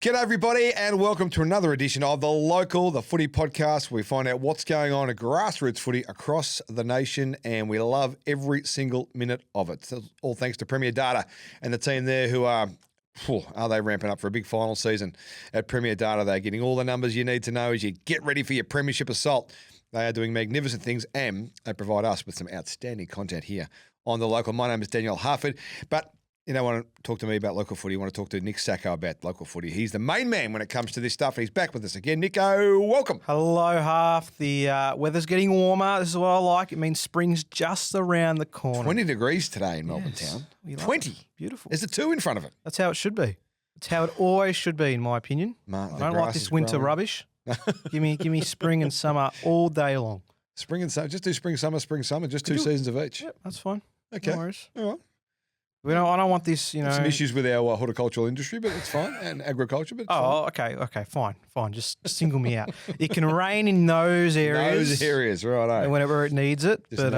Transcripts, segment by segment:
G'day everybody and welcome to another edition of The Footy Podcast. We find out what's going on in grassroots footy across the nation and we love every single minute of it. So all thanks to Premier Data and the team there who are they ramping up for a big final season at Premier Data. They're getting all the numbers you need to know as you get ready for your premiership assault. They are doing magnificent things and they provide us with some outstanding content here on The Local. My name is Daniel Harford, but you don't want to talk to me about local footy. You want to talk to Nick Sacco about local footy. He's the main man when it comes to this stuff, and he's back with us again. Nico, welcome. Hello, Harf. The weather's getting warmer. This is what I like. It means spring's just around the corner. 20 degrees today in Melbourne town. 20. Beautiful. There's a 2 in front of it. That's how it should be. It's how it always should be, in my opinion. I don't like this winter rubbish. Give me spring and summer all day long. Spring and summer. Just do spring, summer, just 2 seasons of each. Yep, that's fine. Okay. No worries. All right. I don't want this, Some issues with our horticultural industry, but it's fine, and agriculture, but it's fine. Okay, fine. Just single me out. It can rain in those areas. Those areas, right. Whenever it needs it. Just but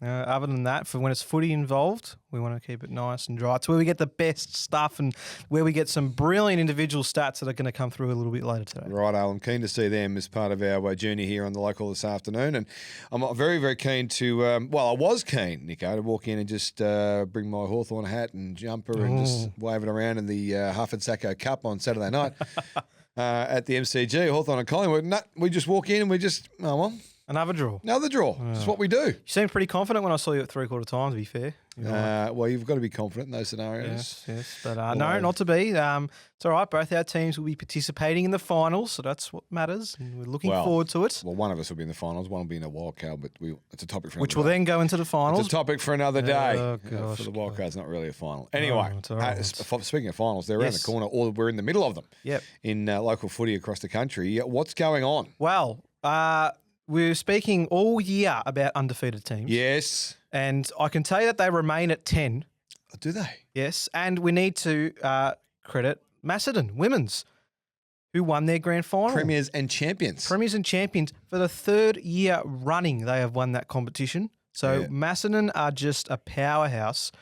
other than that, for when it's footy involved, we want to keep it nice and dry. It's where we get the best stuff and where we get some brilliant individual stats that are going to come through a little bit later today. Right, I'm keen to see them as part of our journey here on The Local this afternoon. And I'm very, very keen to, I was keen, Nico, to walk in and just bring my Hawthorn hat and jumper and just wave it around in the Harf Sacco Cup on Saturday night at the MCG, Hawthorn and Collingwood. No, we just walk in and we just, Another draw. That's what we do. You seemed pretty confident when I saw you at 3/4 time, to be fair. You've got to be confident in those scenarios. Yes. But no, not to be. It's all right. Both our teams will be participating in the finals, so that's what matters. And we're looking forward to it. Well, one of us will be in the finals. One will be in the wild card, but it's a topic for another Which will then go into the finals. It's a topic for another day. Oh, gosh. For the wild card's not really a final. Anyway, right. Speaking of finals, they're around the corner, or we're in the middle of them. Yep. In local footy across the country. What's going on? Well, we're speaking all year about undefeated teams. Yes. And I can tell you that they remain at 10. Do they? Yes. And we need to credit Macedon Women's, who won their grand final. Premiers and champions. For the third year running, they have won that competition. So Macedon are just a powerhouse.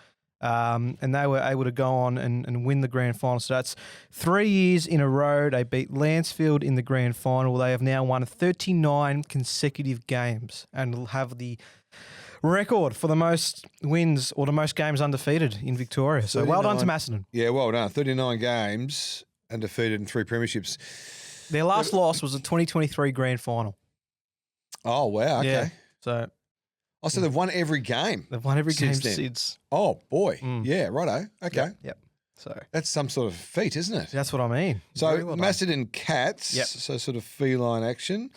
And they were able to go on and win the grand final. So that's 3 years in a row. They beat Lansfield in the grand final. They have now won 39 consecutive games and will have the record for the most wins or the most games undefeated in Victoria. So well done to Macedon. Yeah, well done. 39 games, undefeated in 3 premierships. Their last loss was the 2023 grand final. Oh, wow. Okay. Yeah, so they've won every game. They've won every game since. Oh, boy. Yeah, righto. Okay. Yep. So that's some sort of feat, isn't it? That's what I mean. So Macedon Cats, so sort of feline action,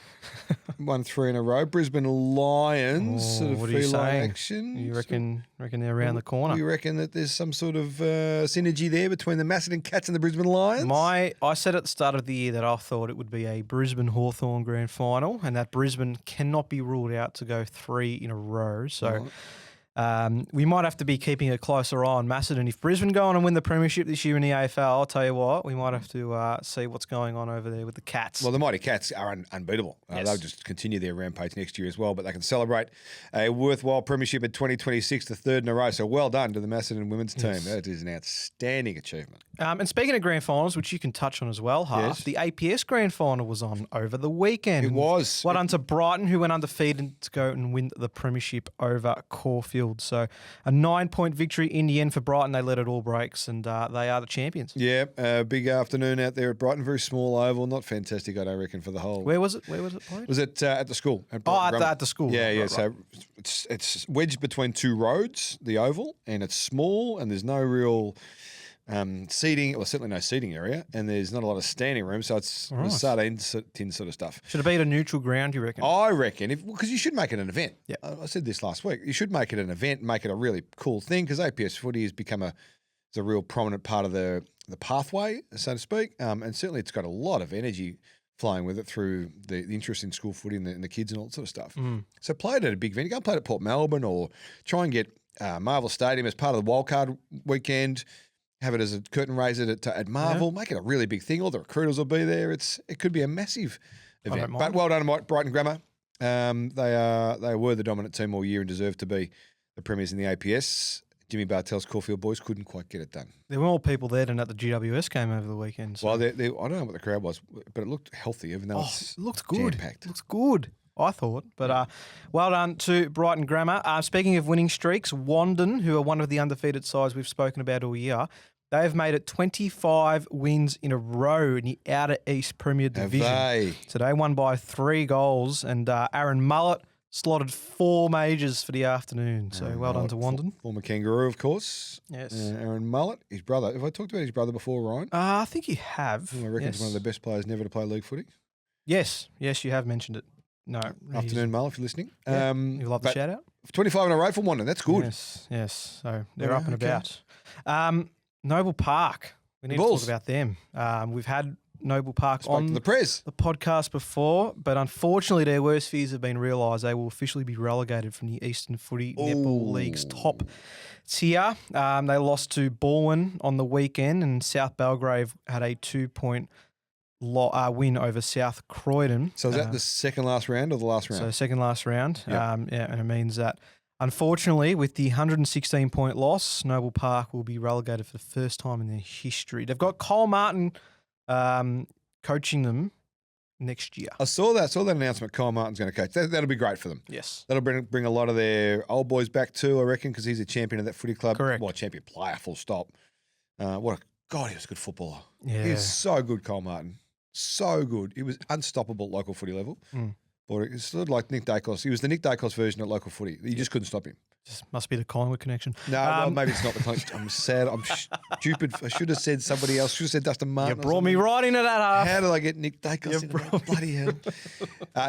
won 3 in a row. Brisbane Lions, sort of feline action. You reckon they're around the corner? You reckon that there's some sort of synergy there between the Macedon Cats and the Brisbane Lions? I said at the start of the year that I thought it would be a Brisbane Hawthorn grand final and that Brisbane cannot be ruled out to go 3 in a row. So we might have to be keeping a closer eye on Macedon. If Brisbane go on and win the premiership this year in the AFL, I'll tell you what, we might have to see what's going on over there with the Cats. Well, the Mighty Cats are unbeatable. Yes. They'll just continue their rampage next year as well, but they can celebrate a worthwhile premiership in 2026, the 3rd in a row. So well done to the Macedon women's team. That is an outstanding achievement. And speaking of grand finals, which you can touch on as well, Harf, the APS Grand Final was on over the weekend. It was. Well done to Brighton, who went undefeated to go and win the premiership over Caulfield. So a 9-point victory in the end for Brighton. They led it all breaks, and they are the champions. Yeah, big afternoon out there at Brighton. Very small oval, not fantastic, I don't reckon, for the whole. Where was it played? Was it at the school? At the school. Yeah, right. So it's wedged between 2 roads, the oval, and it's small, and there's no real seating, well, certainly no seating area, and there's not a lot of standing room, so it's sardine tin sort of stuff. Should it be at a neutral ground, you reckon? I reckon, because you should make it an event. Yeah, I said this last week. You should make it an event, make it a really cool thing, because APS footy has become a real prominent part of the pathway, so to speak, and certainly it's got a lot of energy flowing with it through the interest in school footy and the kids and all that sort of stuff. So play it at a big venue. Go and play it at Port Melbourne, or try and get Marvel Stadium as part of the wildcard weekend. Have it as a curtain raiser at Marvel. Make it a really big thing. All the recruiters will be there. It could be a massive event. But well done, Brighton Grammar. They were the dominant team all year and deserve to be the premiers in the APS. Jimmy Bartell's Caulfield boys couldn't quite get it done. There were more people there than at the GWS game over the weekend. So. Well, I don't know what the crowd was, but it looked healthy, even though it looked good. Jam-packed. Looks good, I thought. But well done to Brighton Grammar. Speaking of winning streaks, Wandon, who are one of the undefeated sides we've spoken about all year, they have made it 25 wins in a row in the Outer East Premier Division. Have they? So they won by 3 goals, and Aaron Mullett slotted 4 majors for the afternoon. So well done to Wandon. Former Kangaroo, of course. Yes. Aaron Mullett, his brother. Have I talked about his brother before, Ryan? I think you have. I reckon he's one of the best players never to play league footy. Yes, you have mentioned it. No. Afternoon, Mull, if you're listening. Yeah, you love the shout out? 25 in a row for Wandon. That's good. Yes. So they're up and about. Noble Park. We need to talk about them. We've had Noble Park on the podcast before, but unfortunately their worst fears have been realised. They will officially be relegated from the Eastern Footy Netball League's top tier. They lost to Baldwin on the weekend, and South Belgrave had a 2-point win over South Croydon. So is that the second last round or the last round? So second last round. Yep. And it means that unfortunately, with the 116-point loss, Noble Park will be relegated for the first time in their history. They've got Cole Martin coaching them next year. I saw that announcement. Cole Martin's going to coach. That'll be great for them. Yes. That'll bring a lot of their old boys back too, I reckon, because he's a champion of that footy club. Correct. Well, champion player, full stop. He was a good footballer. Yeah. He was so good, Cole Martin. So good. He was unstoppable at local footy level. But it's sort of like Nick Dacos. He was the Nick Dacos version at local footy. You just couldn't stop him. Just must be the Collingwood connection. No, well, maybe it's not the Collingwood. I'm sad. I'm stupid. I should have said somebody else. Should have said Dustin Martin. You brought me right into that half. How did I get Nick Dacos into that? Bloody hell.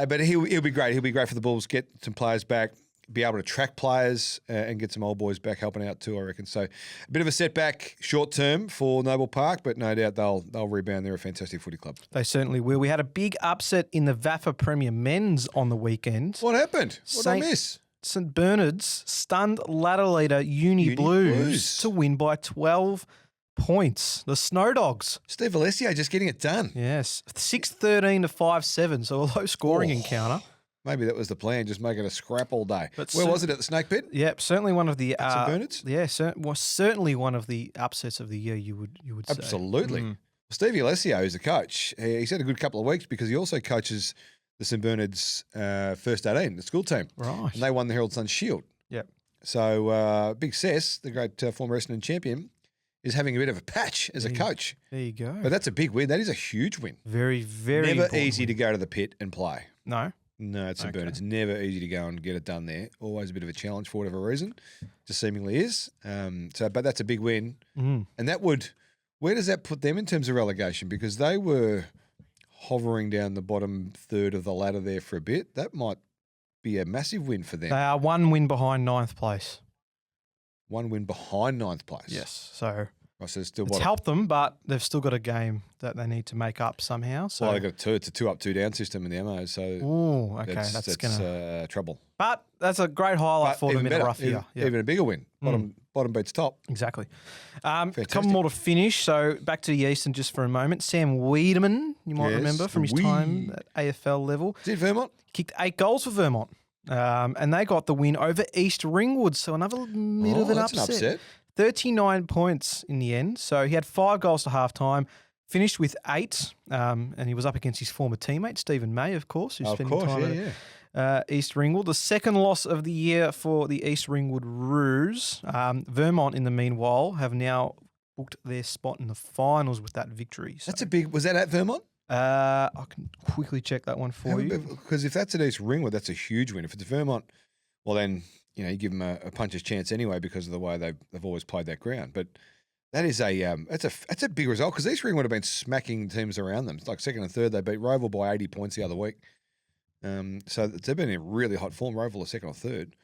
But he'll be great. He'll be great for the Bulls. Get some players back. Be able to track players and get some old boys back helping out too, I reckon. So a bit of a setback short term for Noble Park, but no doubt they'll rebound. They're a fantastic footy club. They certainly will. We had a big upset in the VAFA Premier Men's on the weekend. What happened? What did I miss? St Bernard's stunned ladder leader Uni Blues to win by 12 points. The Snow Dogs. Steve Alessio just getting it done. Yes. 6-13 to 5-7, so a low scoring encounter. Maybe that was the plan, just make it a scrap all day. But where was it, at the Snake Pit? Yep, certainly one of the St Bernard's? Yeah, certainly one of the upsets of the year. You would say. Absolutely. Well, Stevie Alessio, who's the coach, he's had a good couple of weeks because he also coaches the St Bernard's first 18, the school team. Right. And they won the Herald Sun Shield. Yep. So Big Cess, the great former Essendon champion, is having a bit of a patch as a coach. There you go. But that's a big win. That is a huge win. Very, very Never easy to go to the pit and play. No. No, it's St Bernard's never easy to go and get it done there. Always a bit of a challenge for whatever reason. Just seemingly is. But that's a big win. And where does that put them in terms of relegation? Because they were hovering down the bottom third of the ladder there for a bit. That might be a massive win for them. They are 1 win behind 9th place. 1 win behind 9th place. Yes. So it's helped them, but they've still got a game that they need to make up somehow. So they've got it's a 2 up, 2 down system in the MO. So okay, that's trouble. But that's a great highlight for them in a rough year. Even a bigger win. Bottom beats top. Exactly. A couple more to finish. So back to the Eastern just for a moment. Sam Wiedemann, you might remember from his time at AFL level. Did Vermont? Kicked 8 goals for Vermont. And they got the win over East Ringwood. So another bit of an upset. 39 points in the end. So he had 5 goals to halftime, finished with 8, and he was up against his former teammate, Stephen May, of course, who's spending time at East Ringwood. The second loss of the year for the East Ringwood Roos. Vermont, in the meanwhile, have now booked their spot in the finals with that victory. So, that's a big... Was that at Vermont? I can quickly check that one for you. Because if that's at East Ringwood, that's a huge win. If it's Vermont, well then... you give them a puncher's chance anyway because of the way they've always played that ground. But that is that's a big result because East Ring would have been smacking teams around them. It's like second and third. They beat Roval by 80 points the other week. So they've been in really hot form. Roval are second or third.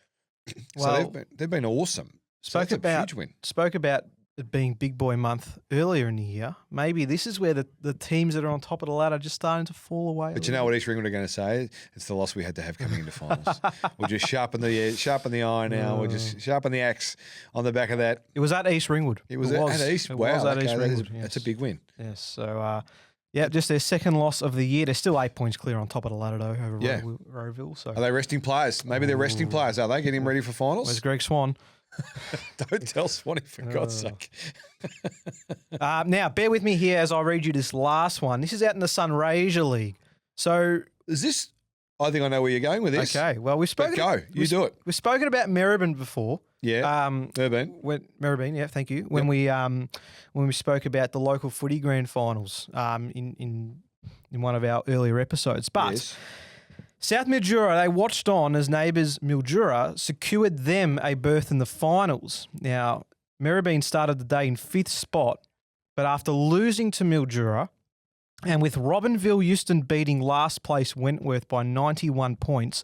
So they've been awesome. That's a huge win. Spoke about it being big boy month earlier in the year. Maybe this is where the teams that are on top of the ladder just starting to fall away. But you know what East Ringwood are going to say? It's the loss we had to have coming into finals. We'll just sharpen the eye now. We'll just sharpen the axe on the back of that. It was at East Ringwood. It was at East. Wow, East Ringwood. That's a big win. Yes. So just their second loss of the year. They're still 8 points clear on top of the ladder though over Rowville. So are they resting players? Maybe they're resting players. Are they getting ready for finals? Where's Greg Swan? Don't tell Swanee, for God's sake. Now, bear with me here as I read you this last one. This is out in the Sunraysia League. So, Is this? I think I know where you're going with this. okay, well, we've But spoken. go. You do it. We've spoken about Maribyrnong before. Yeah. Urban. Maribyrnong, yeah, thank you. When we spoke about the local footy grand finals in one of our earlier episodes. But Yes. South Mildura, they watched on as neighbours Mildura secured them a berth in the finals. Now, Maribyrnong started the day in 5th spot, but after losing to Mildura, and with Robinville Euston beating last place Wentworth by 91 points,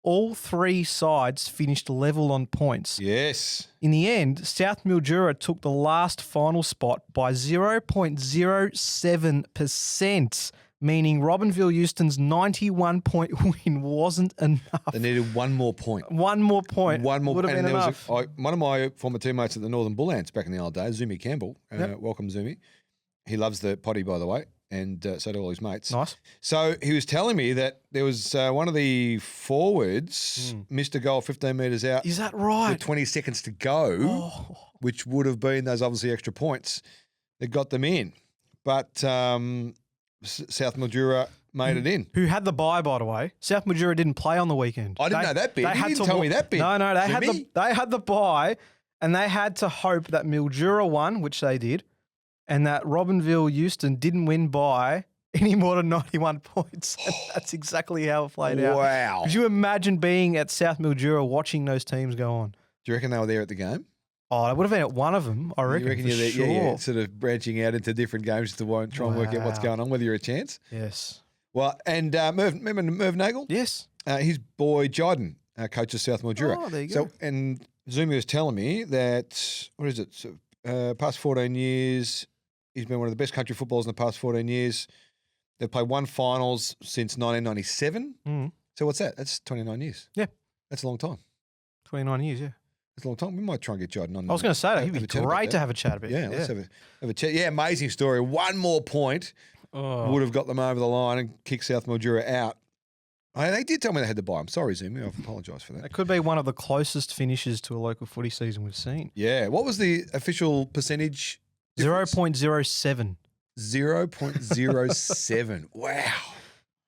all three sides finished level on points. Yes. In the end, South Mildura took the last final spot by 0.07%, meaning Robinville Euston's 91-point win wasn't enough. They needed one more point. One more point would have been there enough. one of my former teammates at the Northern Bull Ants back in the old days, Zumi Campbell. Yep. Welcome, Zumi. He loves the potty, by the way, and so do all his mates. Nice. So he was telling me that there was one of the forwards missed a goal 15 metres out Is that with right? 20 seconds to go, Oh, which would have been those obviously extra points that got them in. But South Mildura made it in. who had the bye, by the way? South Mildura didn't play on the weekend. I didn't know that bit. You had didn't tell me that bit, No, they Jimmy. had the bye, and they had to hope that Mildura won, which they did, and that Robinville Euston didn't win by any more than 91 points. And that's exactly how it played out. Wow. Could you imagine being at South Mildura watching those teams go on? Do you reckon they were there at the game? Oh, I would have been at one of them, I reckon, You reckon for you're there, sure. yeah, sort of branching out into different games to try and work out what's Wow. going on, whether you're a chance. Yes. Well, and remember Merv Nagel? Yes. His boy Jiden coaches South Mildura. Oh, there you So, go. and Zumi was telling me that, what is it, past 14 years, he's been one of the best country footballers in the past 14 years. They've played one finals since 1997. Mm. So what's that? That's 29 years. Yeah. That's a long time. 29 years, yeah. That's a long time. We might try and get Jiden on. I was going to say that. He'd have be a chat about great that. to have a chat about. Yeah, let's have a chat. Yeah, amazing story. One more point would have got them over the line and kicked South Mildura out. They did tell me they had to buy. I'm sorry, Zumi. I apologise for that. It could be one of the closest finishes to a local footy season we've seen. Yeah. What was the official percentage? difference? 0.07. 0.07. Wow.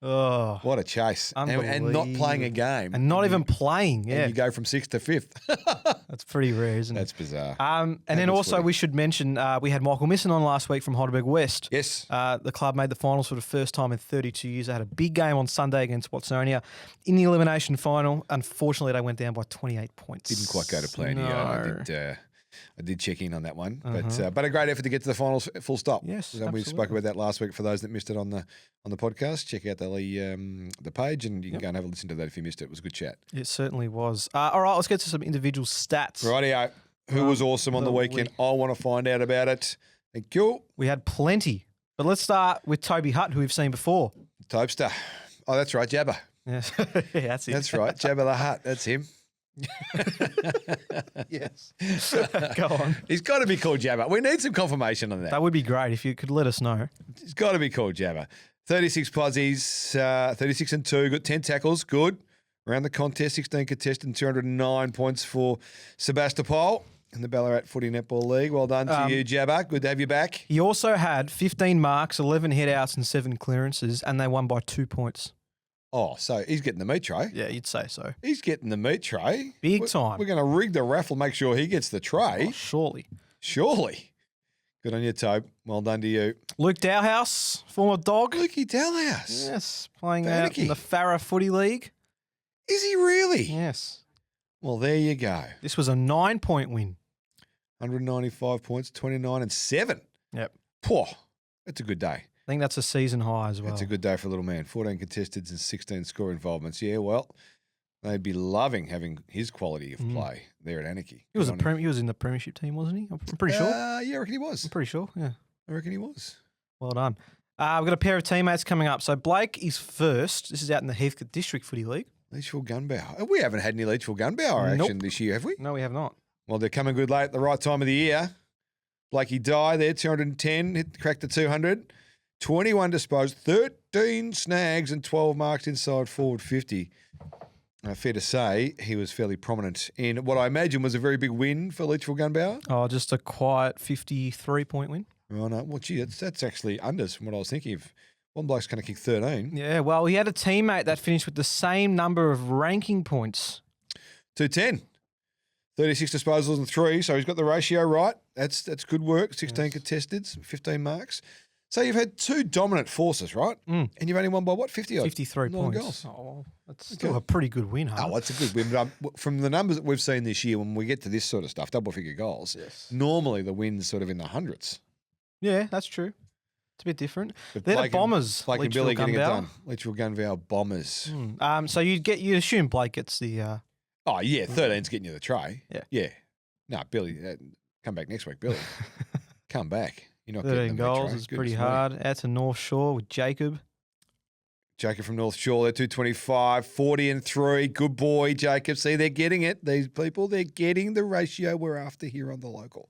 Oh, What a chase. And not playing a game. and not you- even playing. Yeah, And you go from 6th to 5th. that's pretty rare, isn't That's bizarre. it? And then was also footy. we should mention we had Michael Misson on last week from Heidelberg West. Yes. The club made the finals for the first time in 32 years. They had a big game on Sunday against Watsonia in the elimination final. Unfortunately, they went down by 28 points. Didn't quite go to plan No. here. I did check in on that one, Uh-huh. but a great effort to get to the finals. Full stop. Yes, So we spoke absolutely. about that last week. For those that missed it on the podcast, check out the page, and you can go and have a listen to that if you missed it. It was a good chat. It certainly was. All right, let's get to some individual stats. Rightio. Who was awesome on the the weekend? week. I want to find out about it. Thank you, We had plenty. But let's start with Toby Hutt, who we've seen before. Topster. Oh, that's right, Jabba. Yes. Yeah, that's it. That's right, Jabba the Hutt. That's him. Yes. Go on. He's got to be called Jabba. We need some confirmation on that. That would be great if you could let us know. It's got to be called Jabba. 36 posies, 36 and 2, got 10 tackles, good. Around the contest, 16 contested and 209 points for Sebastopol in the Ballarat Footy Netball League. Well done to you, Jabba. Good to have you back. He also had 15 marks, 11 headouts, and 7 clearances, and they won by 2 points. Oh, so he's getting the meat tray. Yeah, you'd say so. He's getting the meat tray. Big We're- time. We're going to rig the raffle, make sure he gets the tray. Oh, surely. Surely. Good on you, Tobe. Well done to you. Luke Dowhouse, former dog. Lukey Dalhouse. Yes, playing out Panicky. in the Farah Footy League. Is he really? Yes. Well, there you go. This was a 9-point win. 195 points, 29 and 7. Yep. Poor. That's a good day. I think that's a season high as well. That's a good day for a little man. 14 contesteds and 16 score involvements. Yeah, well, they'd be loving having his quality of play there at Anarchy. He was Good on him. he was in the premiership team, wasn't he? I'm pretty sure. Yeah, I reckon he was. I'm pretty sure. Yeah. I reckon he was. Well done. We've got a pair of teammates coming up. So Blake is first. This is out in the Heathcote District Footy League. Leachville Gunbower. We haven't had any Leachville Gunbower Nope. action this year, have we? No, we have not. Well, they're coming good late at the right time of the year. Blakey Dye there, 210, cracked the 200. 21 disposed, 13 snags and 12 marks inside forward 50. fair to say, he was fairly prominent in what I imagine was a very big win for Leachville Gunbower. Oh, just a quiet 53-point win. Oh, no. Well, gee, that's actually unders from what I was thinking of. One bloke's going to kick 13. Yeah, well, he had a teammate that finished with the same number of ranking points. 210. 36 disposals and 3, so he's got the ratio right. That's good work. 16 contested, 15 marks. So you've had 2 dominant forces, right? Mm. And you've only won by what, 50 odd? 53 9 points. goals. Oh, well, that's still a pretty good win, huh? Oh, it's a good win. But from the numbers that we've seen this year, when we get to this sort of stuff, double-figure goals, normally the win's sort of in the hundreds. Yeah, that's true. It's a bit different. But They're Blake the Bombers. Blake and Billy getting it Gunbower. done. Leachville Gunbower Bombers. So you assume Blake gets the. Oh, yeah, 13's getting you the tray. Yeah. Yeah. No, Billy, come back next week, Billy. Come back. You're not 13 getting the goals tray. is pretty Goodness me. hard. Out to North Shore with Jacob. Jacob from North Shore, they're 225, 40 and 3. Good boy, Jacob. See, they're getting it. These people, they're getting the ratio we're after here on the local.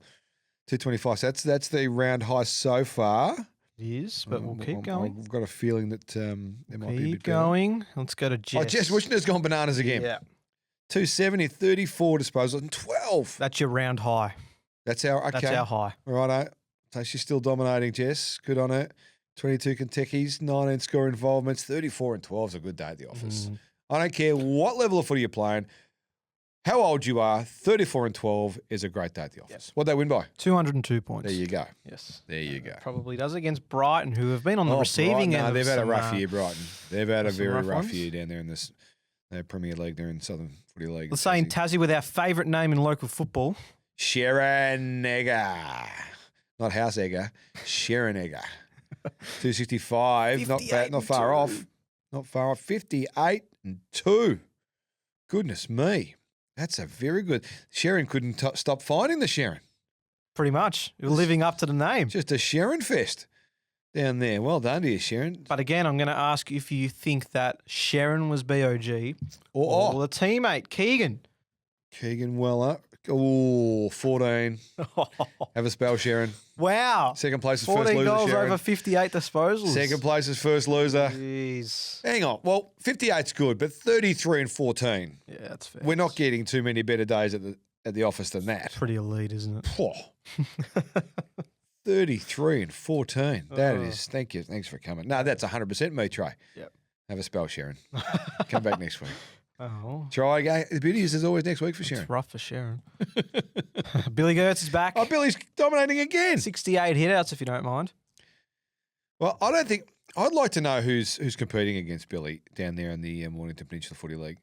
225. So that's the round high so far. It is, but we'll keep going. I've got a feeling that there might be a bit Keep going. Let's go to Jess. Oh, Jess Wishner's gone bananas again. Yeah. 270, 34 disposals and 12. That's your round high. That's our high. Righto. So she's still dominating, Jess. Good on her. 22 Kentuckies, 19 score involvements, 34 and 12 is a good day at the office. I don't care what level of footy you're playing, how old you are, 34 and 12 is a great day at the office. Yes. What'd they win by? 202 points. There you go. Yes. There you go. Probably does against Brighton, who have been on the receiving end. No, they've of had a some, rough year, Brighton. They've had a very rough ones. year down there in this Premier League. They're in Southern Footy League. Let's say in Tassie with our favourite name in local football. Sharon Egger. Not House Egger. Sharon Egger. 265. Not bad. Not far off. Not far off. 58 and 2. Goodness me. That's a very good. Sharon couldn't stop finding the Sharon. Pretty much. You're living up to the name. Just a Sharon fest down there. Well done to you, Sharon. But again, I'm going to ask if you think that Sharon was BOG or the teammate, Keegan. Keegan Weller. Oh, 14. Have a spell, Sharon. Wow. Second place is first 14 loser, goals Sharon. over 58 disposals. Second place is first loser. Jeez. Hang on. Well, 58's good, but 33 and 14. Yeah, that's fair. We're not getting too many better days at the office than that. Pretty elite, isn't it? Poor. 33 and 14. That is, thank you. Thanks for coming. No, that's 100% me, Trey. Yep. Have a spell, Sharon. Come back next week. Oh. Try again. The beauty is there's always next week for Sharon. It's rough for Sharon. Billy Gertz is back. Oh, Billy's dominating again. 68 hitouts, if you don't mind. Well, I don't think I'd like to know who's competing against Billy down there in the Mornington Peninsula Footy League,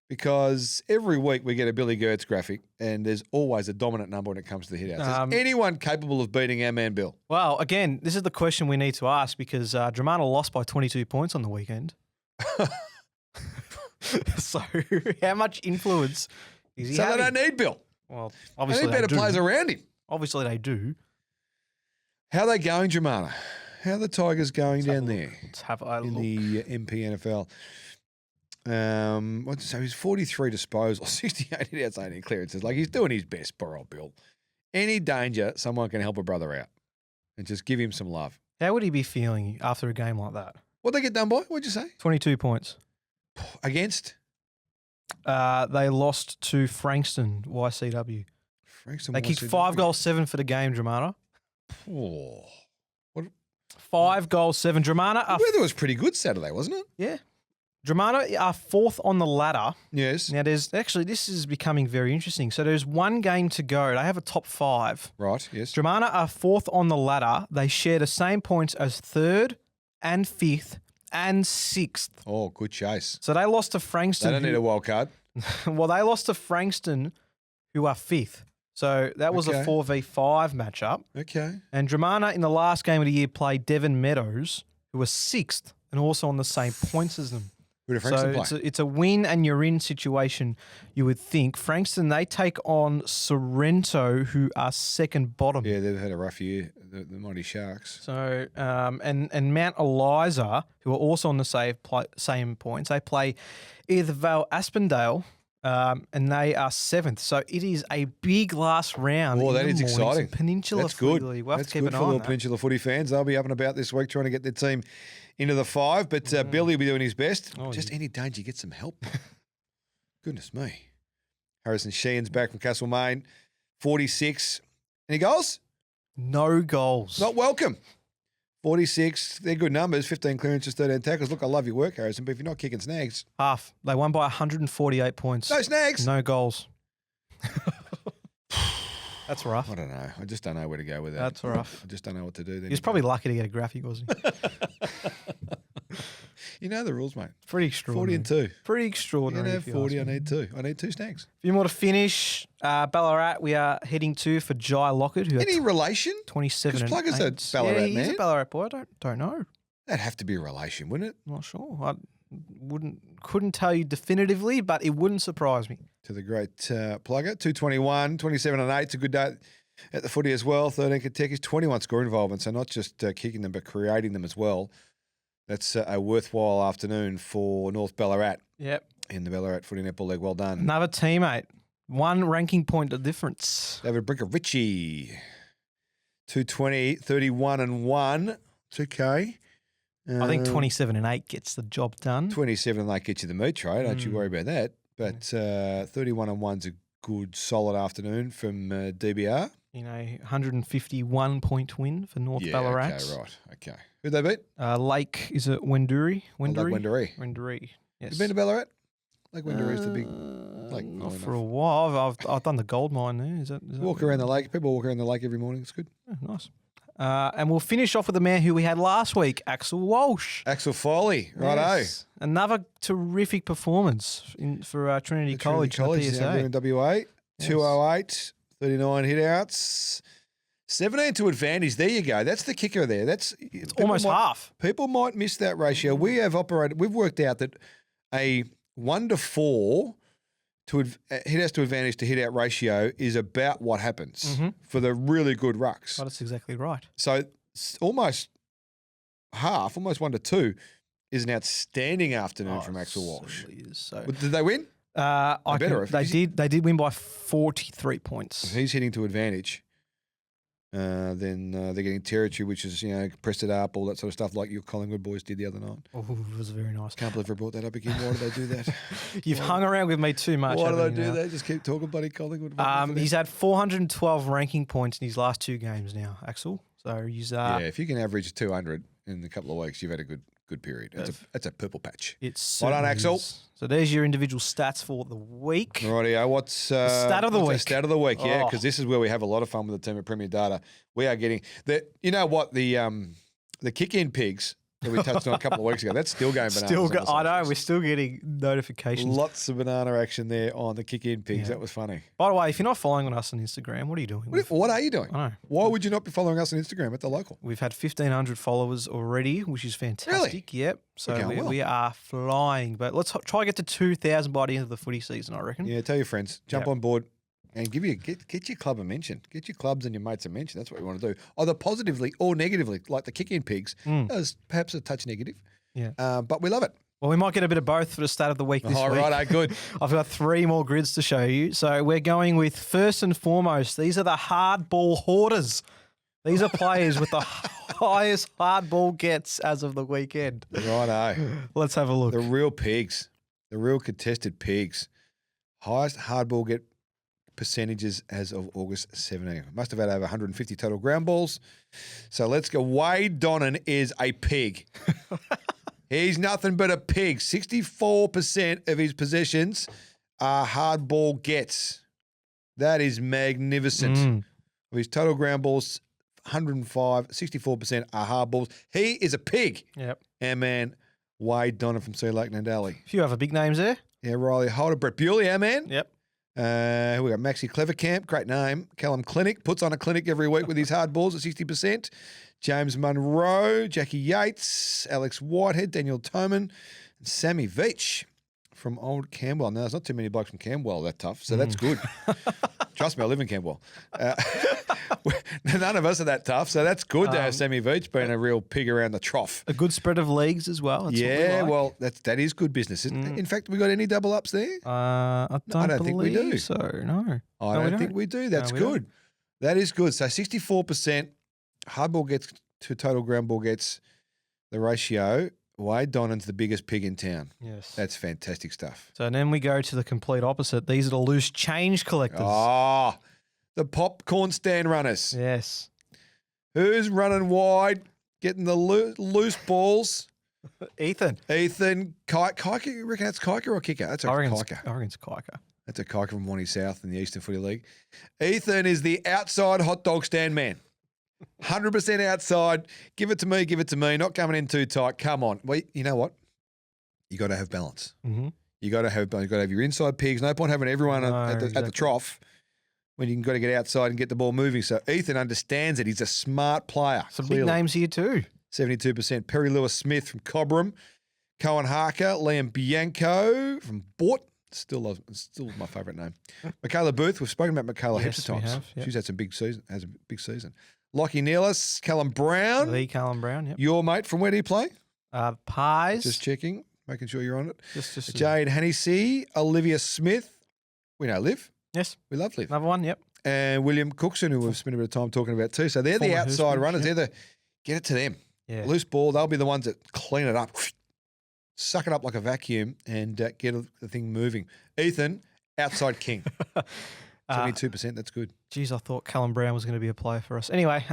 because every week we get a Billy Gertz graphic, and there's always a dominant number when it comes to the hitouts. Is anyone capable of beating our man Bill? Well, again, this is the question we need to ask, because Dramana lost by 22 points on the weekend. So, how much influence is he So having? they don't need Bill. Well, They obviously need better do. players around him. Obviously they do. How are they going, Dramana? How are the Tigers going down there Let's have a in look. the MP NFL? So he's 43 disposals, 68 hitouts, 18 clearances. Like, he's doing his best, poor old Bill. Any danger, someone can help a brother out and just give him some love. How would he be feeling after a game like that? What'd they get done by? What'd you say? 22 points. Against? They lost to Frankston, YCW. Frankston. They kicked 5 goals, 7 for the game, Dramana. Oh. 5 goals, 7. Dramana are, The weather was pretty good Saturday, wasn't it? yeah. Dramana are 4th on the ladder. Yes. Now, this is becoming very interesting. So there's one game to go. They have a top 5. Right, yes. Dramana are 4th on the ladder. They share the same points as 3rd and 5th and 6th. Oh, good chase. So they lost to Frankston. They don't need a wild card. Well, they lost to Frankston, who are 5th. So that was Okay. a 4v5 matchup. Okay. And Dramana in the last game of the year played Devon Meadows, who was 6th and also on the same points as them. Who did So Frankston play? it's a win and you're in situation, you would think. Frankston, they take on Sorrento, who are second bottom. Yeah, they've had a rough year, the Mighty Sharks. So and Mount Eliza, who are also on the same points, they play either Vale Aspendale, and they are 7th. So it is a big last round. Oh, in that the is Mornington exciting. Peninsula That's Footy good. League. We'll have That's to keep good an for eye on little that. Peninsula footy fans. They'll be up and about this week trying to get their team into the 5. But Billy will be doing his best. Oh, Just any danger, get some help. Goodness me. Harrison Sheehan's back from Castlemaine. 46. Any goals? No goals. Not welcome. 46. They're good numbers. 15 clearances, 13 tackles. Look, I love your work, Harrison, but if you're not kicking snags. Harf. They won by 148 points. No snags. No goals. That's rough. I don't know. I just don't know where to go with that. That's rough. I just don't know what to do. He was probably lucky to get a graphic, wasn't he? You know the rules, mate. Pretty extraordinary. 40 and 2. Pretty You extraordinary. can have 40. I need 2. I need 2 snags. A few more to finish. Ballarat, we are heading to for Jai Lockett, who Any relation? 27 and Because Plugger's 8. a Ballarat yeah, he's man. a Ballarat boy. I don't know. That'd have to be a relation, wouldn't it? Not sure. I couldn't tell you definitively, but it wouldn't surprise me. To the great Plugger. 221, 27 and 8. It's a good day at the footy as well. 13 Katekis, 21 score involvement. So not just kicking them, but creating them as well. That's a worthwhile afternoon for North Ballarat Yep. in the Ballarat Footy Netball League. Well done. Another teammate. 1 ranking point of difference. David Brinker Ritchie. 220, 31 and 1. It's okay. I think 27 and 8 gets the job done. 27 and 8 get you the meat tray. Don't you worry about that. But 31 and 1's a good, solid afternoon from DBR. 151-point win for North Ballarat. Okay, right. Okay. Who'd they beat? Lake, is it Wenduri? Wendouree. Wenduri, yes. You been to Ballarat? Lake Wendouree is the big lake. Not for a while. I've done the gold mine there. Is that Walk around the lake. People walk around the lake every morning. It's good. Oh, nice. And we'll finish off with the man who we had last week, Axel Walsh. Axel Foley. Righto. Yes. Another terrific performance for Trinity College in the PSA. Here in WA. Yes. 208, 39 hit-outs. 17 to advantage. There you go. That's the kicker there. It's almost half. People might miss that ratio. We've worked out that a 1 to 4 to hit-outs to advantage to hit-out ratio is about what happens for the really good rucks. Oh, that's exactly right. So almost half, almost 1 to 2, is an outstanding afternoon from Axel Walsh. So. Did they win? They did win by 43 points. If he's hitting to advantage, then they're getting territory, which is, pressed it up, all that sort of stuff like your Collingwood boys did the other night. Oh, it was very nice. Can't believe I brought that up again. Why do they do that? You've hung around with me too much. Why do they do that? Just keep talking bloody Collingwood. He's had 412 ranking points in his last 2 games now, Axel. So he's if you can average 200 in a couple of weeks, you've had a good period. That's a purple patch. It's well done, Axel. So there's your individual stats for the week. Rightio. What's stat of the week? Stat of the week, yeah, because this is where we have a lot of fun with the team at Premier Data. We are getting the. You know what the kick-in pigs that we touched on a couple of weeks ago. That's still going bananas. I know we're still getting notifications. Lots of banana action there on the kick-in pigs. Yeah. That was funny. By the way, if you're not following us on Instagram, what are you doing? What are you doing? I know. Why would you not be following us on Instagram at the local? We've had 1,500 followers already, which is fantastic. Really? Yep. So we are flying. But let's try to get to 2,000 by the end of the footy season, I reckon. Yeah, tell your friends. Jump on board and get your club a mention. Get your clubs and your mates a mention. That's what we want to do. Either positively or negatively, like the kick-in pigs. As perhaps a touch negative. Yeah. But we love it. Well, we might get a bit of both for the stat of the week this week. Right, good. I've got 3 more grids to show you. So we're going with, first and foremost, these are the hard ball hoarders. These are players with the highest hard ball gets as of the weekend. Righto. Let's have a look. The real pigs. The real contested pigs. Highest hard ball get percentages as of August 17. Must have had over 150 total ground balls. So let's go. Wade Donnan is a pig. He's nothing but a pig. 64% of his possessions are hard ball gets. That is magnificent. Of his total ground balls, 105, 64% are hard balls. He is a pig. Yep. Our man, Wade Donnan from Sea Lake Nandali. A few other big names there. Yeah, Riley Holder, Brett Bewley, our man. Yep. We got Maxi Clevercamp, great name. Callum Clinic puts on a clinic every week with his hard balls at 60%. James Munro, Jackie Yates, Alex Whitehead, Daniel Toman, and Sammy Veach from Old Camberwell. Now, there's not too many blokes from Camberwell that tough, so that's good. Trust me, I live in Camberwell. None of us are that tough, so that's good to have Sammy Veach being a real pig around the trough. A good spread of leagues as well. That's well, that is good business. In fact, we got any double ups there? I don't think we do. So no, I don't think we do. That's good. That is good. So 64% hard ball gets to total ground ball gets the ratio Wade Donan's the biggest pig in town. Yes. That's fantastic stuff. So then we go to the complete opposite. These are the loose change collectors. Oh, the popcorn stand runners. Yes. Who's running wide, getting the loose balls? Ethan. Kiker, you reckon that's Kiker or Kicker? That's a Kiker. I reckon it's Kiker. That's a Kiker from Wanty South in the Eastern Footy League. Ethan is the outside hot dog stand man. 100% outside. Give it to me. Not coming in too tight. Come on. Well, you know what? You got to have balance. Mm-hmm. You got to have your inside pigs. No point having everyone at the trough when you got to get outside and get the ball moving. So Ethan understands it. He's a smart player. Some big names here too. 72%. Perry Lewis Smith from Cobram. Cohen Harker. Liam Bianco from Bort. Still my favourite name. Michaela Booth. We've spoken about Michaela heaps of times. Yep. She's had some big season. Has a big season. Lockie Neelis, Callum Brown. The Callum Brown, yep. Your mate from where do you play? Pies. Just checking, making sure you're on it. Just Jade Hennessy, Olivia Smith. We know Liv. Yes. We love Liv. Another one, yep. And William Cookson, who we've spent a bit of time talking about too. So they're the outside runners. Yep. Get it to them. Yeah. Loose ball, they'll be the ones that clean it up, suck it up like a vacuum and get the thing moving. Ethan, outside king. 72%, that's good. Geez, I thought Callum Brown was going to be a player for us. Anyway,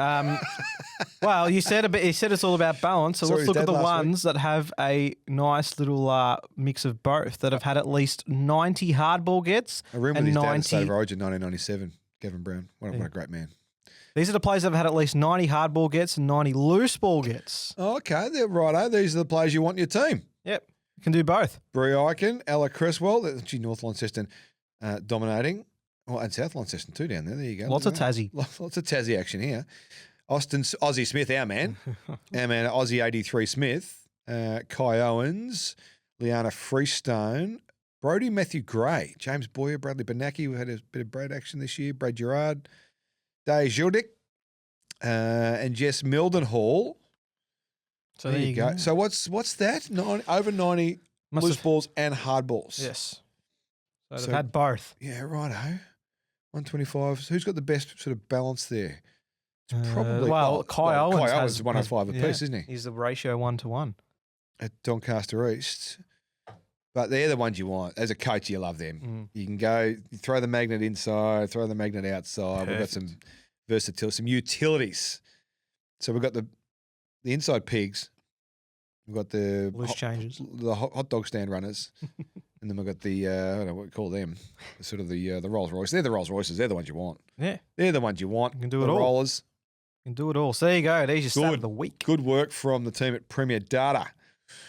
well, you said it's all about balance. So let's look at the ones that have a nice little mix of both, that have had at least 90 hardball gets. I remember his dad at State of Origin 1997, Gavin Brown. What a great man. These are the players that have had at least 90 hardball gets and 90 loose ball gets. Oh, okay, they're righto. These are the players you want in your team. Yep, you can do both. Brie Eichen, Ella Cresswell, North Launceston dominating. Oh, and South Launceston too down there. There you go. Lots of Tassie. Lots of Tassie action here. Aussie Smith, our man. Aussie 83 Smith. Kai Owens. Liana Freestone. Brody Matthew Gray. James Boyer. Bradley Benaki. We had a bit of Brad action this year. Brad Gerard. Day Gildick. And Jess Mildenhall. So there you go. So what's that? Over 90 loose balls and hard balls. Yes. So they've had both. Yeah, righto. 125. So who's got the best sort of balance there? It's probably Kai Owens has 105 apiece, isn't he? He's the ratio 1-to-1 at Doncaster East. But they're the ones you want. As a coach, you love them. You can go throw the magnet inside, throw the magnet outside. Perfect. We've got some versatility, some utilities. So we've got the inside pigs. We've got the loose changes, the hot dog stand runners, and then we've got the I don't know what we call them, sort of the Rolls Royce. They're the Rolls Royces. They're the ones you want. Yeah, they're the ones you want. You can do it all. Rollers. You can do it all. So there you go. There's your stat of the week. Good work from the team at Premier Data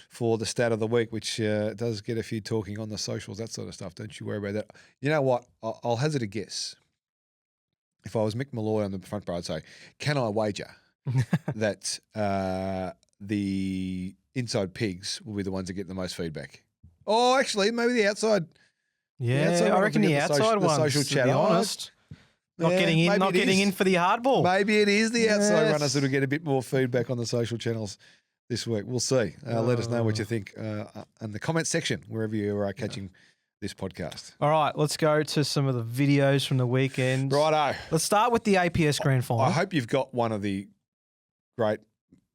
for the stat of the week, which does get a few talking on the socials, that sort of stuff. Don't you worry about that. You know what? I'll hazard a guess. If I was Mick Malloy on the front bar, I'd say, can I wager that the inside pigs will be the ones that get the most feedback? Oh, actually, maybe the outside. Yeah, the outside I reckon the outside ones, the social chat. To be honest. Not getting in for the hardball. Maybe it is the outside runners that'll get a bit more feedback on the social channels this week. We'll see. Let us know what you think in the comment section, wherever you are catching this podcast. All right, let's go to some of the videos from the weekend. Righto. Let's start with the APS Grand Final. I hope you've got one of the great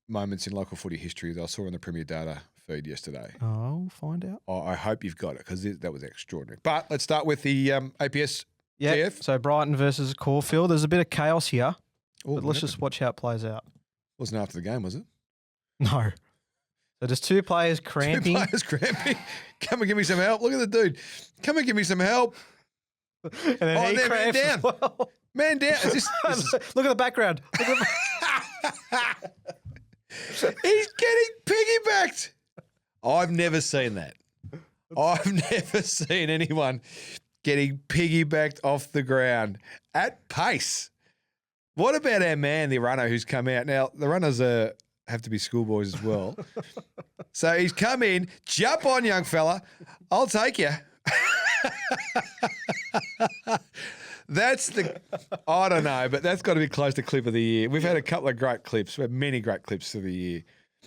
moments in local footy history that I saw on the Premier Data feed yesterday. Oh, we'll find out. I hope you've got it because that was extraordinary. But let's start with the APS TF. So Brighton versus Caulfield. There's a bit of chaos here, but let's just watch how it plays out. Wasn't after the game, was it? No. So there's two players cramping. Come and give me some help. Look at the dude. Come and give me some help. And then he cramps man down. as well. Man down. Look at the background. He's getting piggybacked. I've never seen that. I've never seen anyone getting piggybacked off the ground at pace. What about our man, the runner, who's come out? Now, the runners have to be schoolboys as well. So he's come in, jump on, young fella. I'll take you. I don't know, but that's got to be close to clip of the year. We've had a couple of great clips. We have many great clips of the year.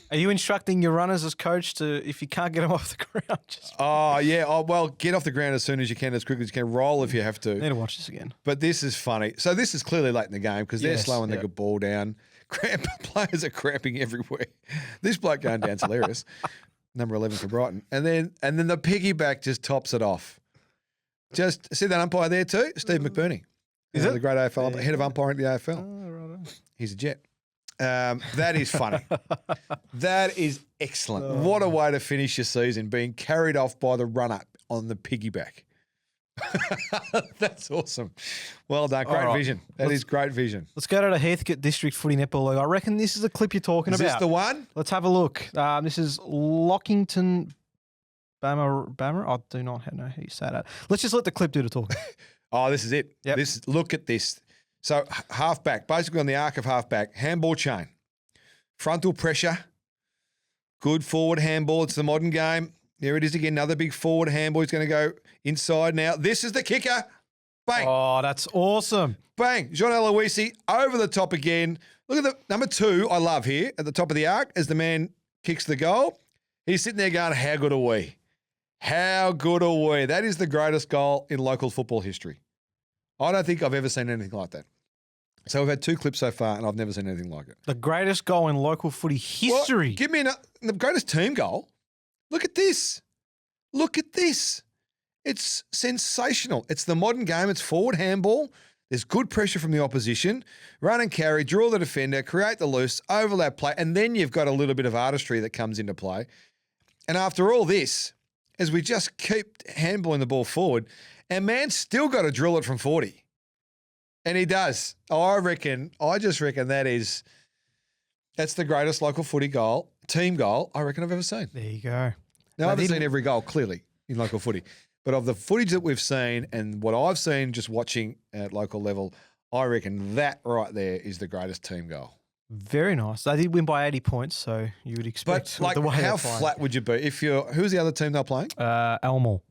Are you instructing your runners as coach to, if you can't get them off the ground? Well, get off the ground as soon as you can, as quickly as you can. Roll if you have to. I need to watch this again. But this is funny. So this is clearly late in the game because they're slowing the ball down. Players are cramping everywhere. This bloke going down's hilarious. Number 11 for Brighton. And then the piggyback just tops it off. Just see that umpire there too? Steve McBurney. Is it? The great AFL, head of umpiring at the AFL. Oh, right. He's a jet. That is funny. That is excellent. What a way to finish your season, being carried off by the runner on the piggyback. That's awesome. Well done. Great vision. That is great vision. Let's go to the Heathcote District Footy Netball League. I reckon this is the clip you're talking about. Is this the one? Let's have a look. This is Lockington Bammer. I do not know how you say that. Let's just let the clip do the talking. Oh, this is it. Yep. Look at this. So halfback, basically on the arc of halfback, handball chain, frontal pressure, good forward handball. It's the modern game. There it is again, another big forward handball. He's going to go inside now. This is the kicker. Bang. Oh, that's awesome. Bang. Jean Aloisi over the top again. Look at the number 2 I love here at the top of the arc as the man kicks the goal. He's sitting there going, how good are we? How good are we? That is the greatest goal in local football history. I don't think I've ever seen anything like that. So we've had 2 clips so far, and I've never seen anything like it. The greatest goal in local footy history. Well, give me the greatest team goal. Look at this. Look at this. It's sensational. It's the modern game. It's forward handball. There's good pressure from the opposition. Run and carry, draw the defender, create the loose, overlap play, and then you've got a little bit of artistry that comes into play. And after all this, as we just keep handballing the ball forward, our man's still got to drill it from 40. And he does. I just reckon that's the greatest local footy goal, team goal, I reckon I've ever seen. There you go. Now, I haven't seen every goal, clearly, in local footy. But of the footage that we've seen and what I've seen just watching at local level, I reckon that right there is the greatest team goal. Very nice. They did win by 80 points, so you would expect. But how flat would you be if who's the other team they're playing? Elmore.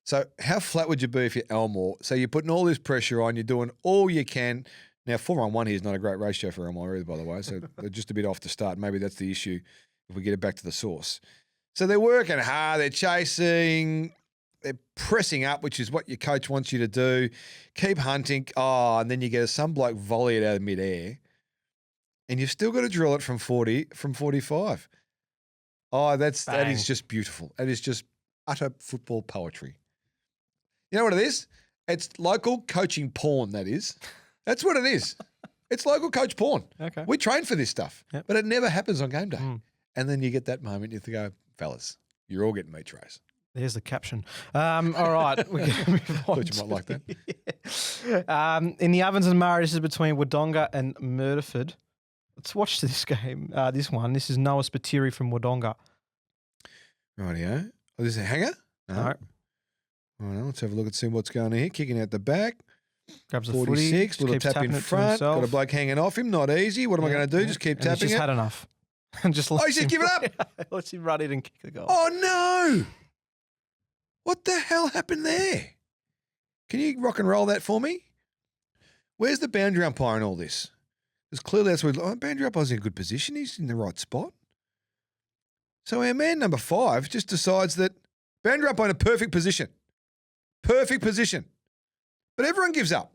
So how flat would you be if you're Elmore? So you're putting all this pressure on, you're doing all you can. Now, 4-on-1 here is not a great ratio for Elmore either, by the way. So they're just a bit off the start. Maybe that's the issue if we get it back to the source. So they're working hard. They're chasing. They're pressing up, which is what your coach wants you to do. Keep hunting. Oh, and then you get some bloke volley it out of midair. And you've still got to drill it from 40, from 45. Oh, that is just beautiful. That is just utter football poetry. You know what it is? It's local coaching porn, that is. That's what it is. It's local coach porn. Okay. We train for this stuff, but it never happens on game day. And then you get that moment, you have to go, fellas, you're all getting meat trays. There's the caption. All right. We're going to move on. Thought you might like that. Yeah. In the Ovens and Murray, this is between Wodonga and Murderford. Let's watch this game, this one. This is Noah Spiteri from Wodonga. Rightio. Oh, this is a hanger? No. All right, let's have a look and see what's going on here. Kicking out the back. Grabs the 46, footy. little tap in front. Got a bloke hanging off him. Not easy. What am I going to do? Just keep tapping he's just it? had enough. And just He's just given up? Lets him run in and kick the goal. Oh, no. What the hell happened there? Can you rock and roll that for me? Where's the boundary umpire in all this? Because clearly that's where boundary umpire's in a good position. He's in the right spot. So our man number 5 just decides that boundary umpire in a perfect position. Perfect position. But everyone gives up.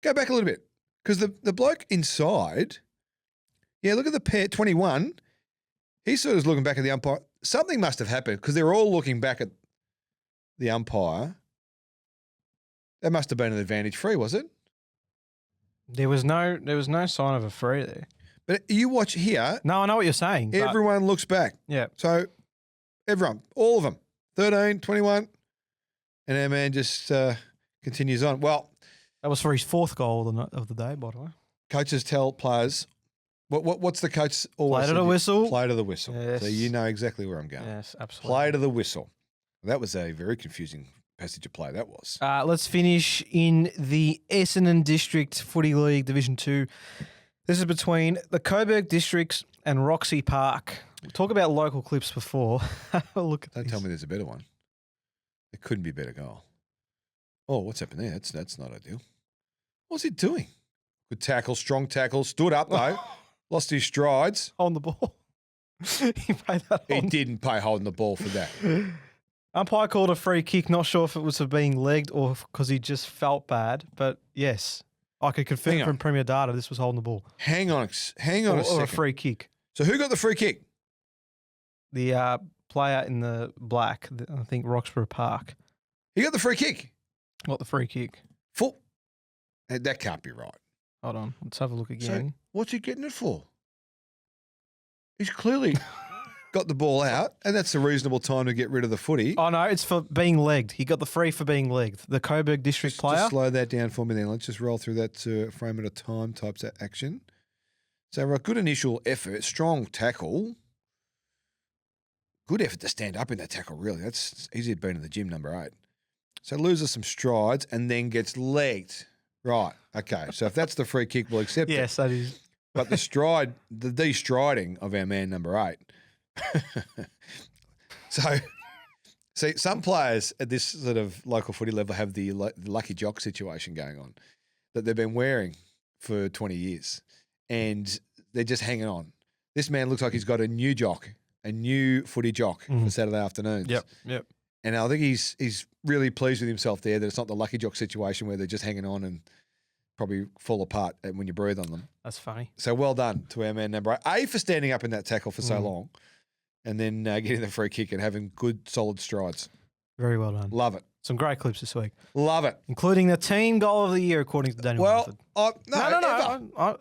Go back a little bit. Because the bloke inside, look at the pair, 21. He's sort of looking back at the umpire. Something must have happened because they're all looking back at the umpire. That must have been an advantage free, was it? There was no sign of a free there. But you watch here. No, I know what you're saying. Everyone looks back. Yeah. So everyone, all of them, 13, 21, and our man just continues on. Well, that was for his 4th goal of the day, by the way. Coaches tell players, what's the coach always play to the whistle. Play to the whistle. Yes. So you know exactly where I'm going. Yes, absolutely. Play to the whistle. That was a very confusing passage of play, that was. Let's finish in the Essendon District Footy League Division 2. This is between the Coburg Districts and Roxy Park. We'll talk about local clips before. Have a look at Don't tell me there's a better one. There couldn't be a better goal. Oh, what's happened there? That's not ideal. What's he doing? Good tackle, strong tackle. Stood up, though. Lost his strides. On the ball. He played that He didn't pay holding the ball for that. Umpire called a free kick. Not sure if it was for being legged or because he just felt bad. But yes, I could confirm Hang on. from Premier Data this was holding the ball. Hang on a Or second. a free kick. So who got the free kick? The player in the black, I think Roxburgh Park, He got the free kick. got the free kick. That can't be right. Hold on. Let's have a look So again. what's he getting it for? He's clearly got the ball out, and that's a reasonable time to get rid of the footy. Oh, no, it's for being legged. He got the free for being legged. The Coburg District player. Just slow that down for me then. Let's just roll through that frame at a time types of action. So, right, good initial effort, strong tackle. Good effort to stand up in that tackle, really. That's easy to beat in the gym, number 8. So loses some strides and then gets legged. Right, okay. So if that's the free kick, we'll accept it. Yes, that is. But the de-striding of our man, number 8. So, see, some players at this sort of local footy level have the lucky jock situation going on that they've been wearing for 20 years and they're just hanging on. This man looks like he's got a new jock, a new footy jock for Saturday afternoons. Yep. And I think he's really pleased with himself there that it's not the lucky jock situation where they're just hanging on and probably fall apart when you breathe on them. That's funny. So well done to our man number 8. A, for standing up in that tackle for so long and then getting the free kick and having good, solid strides. Very well done. Love it. Some great clips this week. Love it. Including the team goal of the year, according to Daniel Harford. No.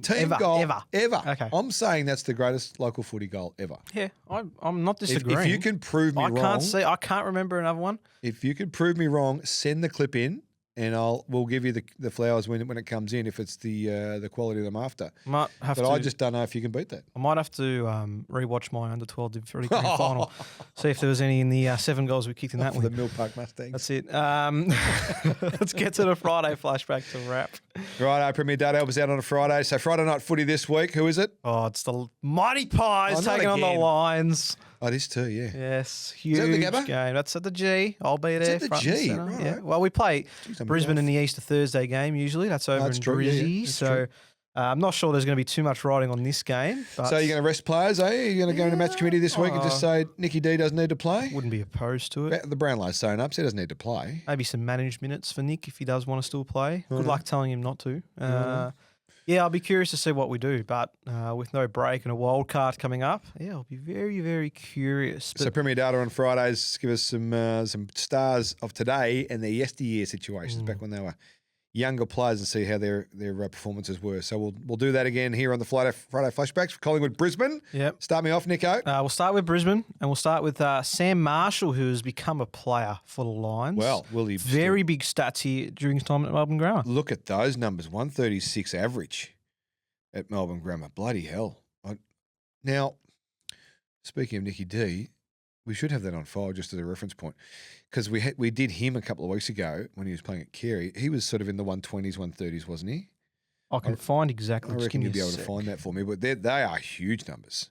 Team Ever, goal ever. Okay. I'm saying that's the greatest local footy goal ever. Yeah, I'm not disagreeing. If you can prove me wrong, I can't remember another one. If you can prove me wrong, send the clip in, and we'll give you the flowers when it comes in if it's the quality that I'm after. Might have But to. I just don't know if you can beat that. I might have to rewatch my under 12 footy grand final, see if there was any in the 7 goals we kicked in that For one. the Mill Park Mustangs. That's it. Let's get to the Friday flashback to wrap. Right, Premier Data help us out on a Friday. So Friday night footy this week. Who is it? Oh, it's the Mighty Pies not taking on the again. Lions. Oh, this too, yeah. Yes, that huge at the Gabba? game. That's at the G. I'll be there. at the front and G, centre. right. Yeah. Well, we play Jeez, I'm Brisbane off. in the Easter Thursday game usually. That's over That's in true, yeah, Brizzy. that's So true. I'm not sure there's going to be too much riding on this game. But So you're going to rest players, eh? You're going to go into match committee this week and just say Nicky D doesn't need to play? wouldn't be opposed to it. The Brownlow's sewn up, so he doesn't need to play. Maybe some managed minutes for Nick if he does want to still play. Good Mhm. luck telling him not to. Yeah, I'll be curious to see what we do. But with no break and a wild card coming up, yeah, I'll be very, very curious. But So Premier Data on Fridays give us some stars of today and their yesteryear situations back when they were younger players and see how their performances were. So we'll do that again here on the Friday Flashbacks for Collingwood Brisbane. Yep. Start me off, Nico. We'll start with Brisbane, and we'll start with Sam Marshall, who has become a player for the Lions. Well, will he Very big stats here during his time at Melbourne Grammar. look at those numbers? 136 average at Melbourne Grammar. Bloody hell. Now, speaking of Nicky D, we should have that on file just as a reference point because we did him a couple of weeks ago when he was playing at Carey. He was sort of in the 120s, 130s, wasn't he? I can find exactly. I Just reckon give you'll me be a able to sec. find that for me, but they are huge numbers.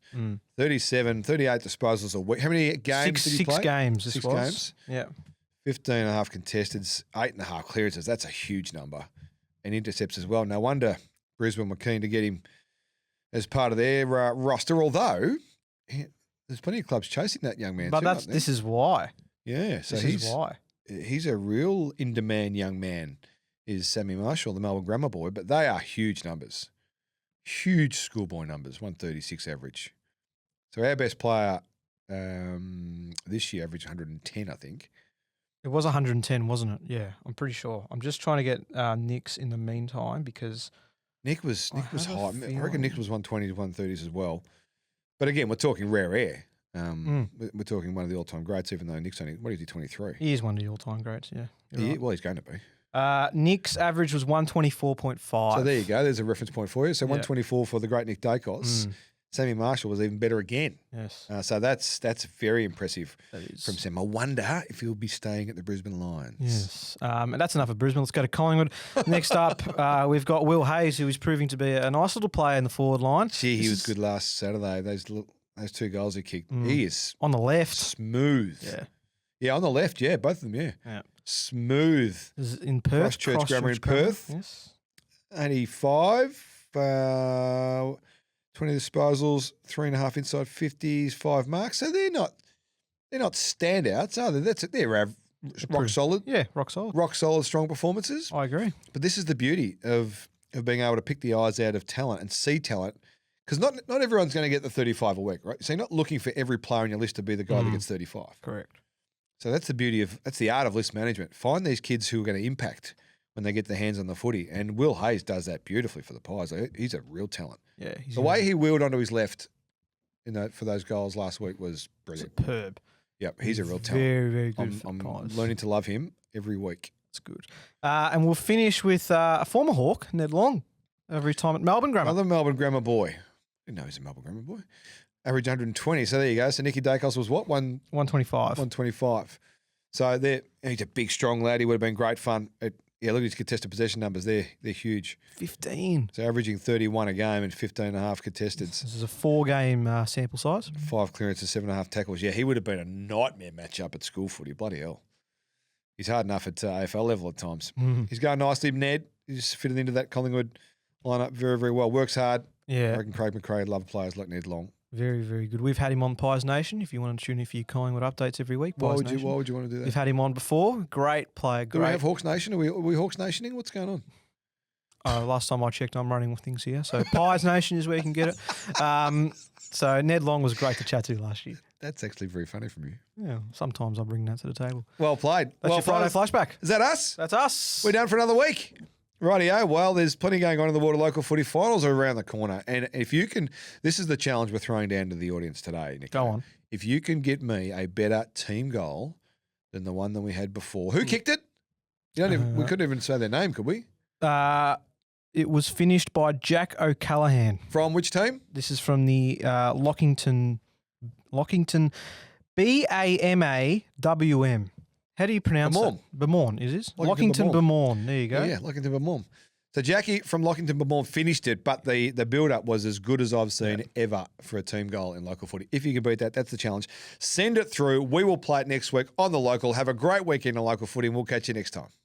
38 38 disposals a week. How many games did he six play? games. This 6 was. games. Yeah. 15 and a half contesteds, 8.5 clearances. That's a huge number. And intercepts as well. No wonder Brisbane were keen to get him as part of their roster, although there's plenty of clubs chasing that young man. But too, aren't there? this is why. Yeah, so This is why. he's a real in-demand young man, is Sammy Marshall, the Melbourne Grammar boy, but they are huge numbers. Huge schoolboy numbers, 136 average. So our best player this year averaged 110, I think. It was 110, wasn't it? Yeah, I'm pretty sure. I'm just trying to get Nick's in the meantime because Nick was I high. have a I reckon feeling- Nick was 120 to 130s as well. But again, we're talking rare air. We're talking one of the all-time greats, even though Nick's only, what is he, 23? he is one of the all-time greats. Yeah. You're right. Well, he's going to be. Nick's average was 124.5. So there you go. There's a reference point for you. So Yeah. 124 for the great Nick Dacos. Sammy Marshall was even better again. Yes, So that's very impressive that is. from Sam. I wonder if he'll be staying at the Brisbane Lions. Yes. And that's enough of Brisbane. Let's go to Collingwood. Next up, we've got Will Hayes, who is proving to be a nice little player in the forward line. Gee, he This was is good last Saturday. Those 2 goals he kicked. He is on the left. smooth. Yeah, on the left. Yeah, both of them. Yeah. Smooth. This is in Perth. Christchurch Grammar in Perth. Yes. 85, 20 disposals, 3.5 inside 50s, 5 marks. So they're not standouts, are they? They're rock solid. Yeah, rock solid. Rock solid, strong performances. I agree. But this is the beauty of being able to pick the eyes out of talent and see talent. Because not everyone's going to get the 35 a week, right? So you're not looking for every player on your list to be the guy that gets 35. Correct. So that's the art of list management. Find these kids who are going to impact when they get their hands on the footy. And Will Hayes does that beautifully for the Pies. He's a real talent. Yeah. The way he wheeled onto his left for those goals last week was brilliant. Superb. Yep, he's a real talent. Very, very good. I'm learning to love him every week. It's good. And we'll finish with a former Hawk, Ned Long, every time at Melbourne Grammar. Another Melbourne Grammar boy. Didn't know he's a Melbourne Grammar boy. Average 120. So there you go. So Nicky Dacos was what? 125. 125. So he's a big, strong lad. He would have been great fun. Look at his contested possession numbers. They're huge. 15. So averaging 31 a game and 15 and a half contested. This is a 4-game sample size. 5 clearances, 7.5 tackles. Yeah, he would have been a nightmare matchup at school footy. Bloody hell. He's hard enough at AFL level at times. He's going nicely, Ned. He's fitted into that Collingwood lineup very, very well. Works hard. Yeah. I reckon Craig McRae love players like Ned Long. Very, very good. We've had him on Pies Nation. If you want to tune in for your Collingwood updates every week, Why Pies would you Nation. want to do that? We've had him on before. Great player. Do we Great. have Hawks Nation? Are we Hawks Nationing? What's going on? Last time I checked, I'm running with things here. So Pies Nation is where you can get it. So Ned Long was great to chat to last year. That's actually very funny from you. Yeah, sometimes I bring that to the table. Well played. That's your Friday flashback. Is that us? That's us. We're done for another week. Rightio. Well, there's plenty going on in the Water Local Footy. Finals are around the corner. And if you can, this is the challenge we're throwing down to the audience today, Nick. Go on. If you can get me a better team goal than the one that we had before. Who kicked it? We couldn't even say their name, could we? It was finished by Jack O'Callaghan. From which team? This is from the Lockington BAMAWM. How do you pronounce Bamorn. that? Bamorn, is this? Lockington Lockington Bamorn. There you go. Yeah, Lockington Bamorn. So Jackie from Lockington Bamorn finished it, but the build-up was as good as I've seen ever for a team goal in local footy. If you can beat that, that's the challenge. Send it through. We will play it next week on the local. Have a great weekend in local footy, and we'll catch you next time.